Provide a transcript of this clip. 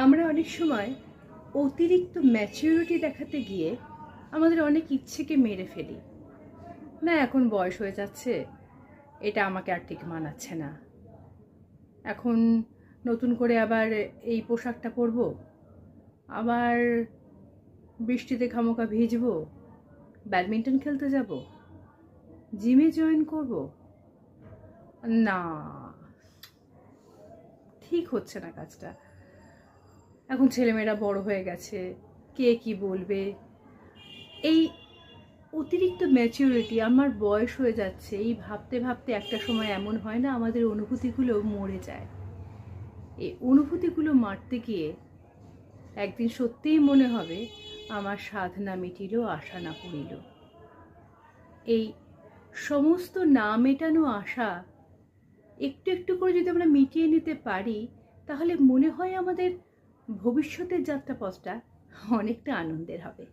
আমরা অনেক সময় অতিরিক্ত ম্যাচিউরিটি দেখাতে গিয়ে আমাদের অনেক ইচ্ছেকে মেরে ফেলি। না, এখন বয়স হয়ে যাচ্ছে, এটা আমাকে আর ঠিক মানাচ্ছে না, এখন নতুন করে আবার এই পোশাকটা পরবো, আবার বৃষ্টিতে খামোকা ভিজবো, ব্যাডমিন্টন খেলতে যাব, জিমে জয়েন করব। না, ঠিক হচ্ছে না কাজটা। এখন ছেলেমেয়েরা বড় হয়ে গেছে, কে কি বলবে, এই অতিরিক্ত ম্যাচিউরিটি, আমার বয়স হয়ে যাচ্ছে, এই ভাবতে ভাবতে একটা সময় এমন হয় না আমাদের অনুভূতিগুলো মরে যায়। এই অনুভূতিগুলো মারতে গিয়ে একদিন সত্যিই মনে হবে আমার সাধনা মিটিল, আশা না পুরিল। এই সমস্ত না মেটানো আশা একটু একটু করে যদি আমরা মিটিয়ে নিতে পারি, তাহলে মনে হয় আমাদের ভবিষ্যতের যাত্রাপথটা অনেকটা আনন্দের হবে।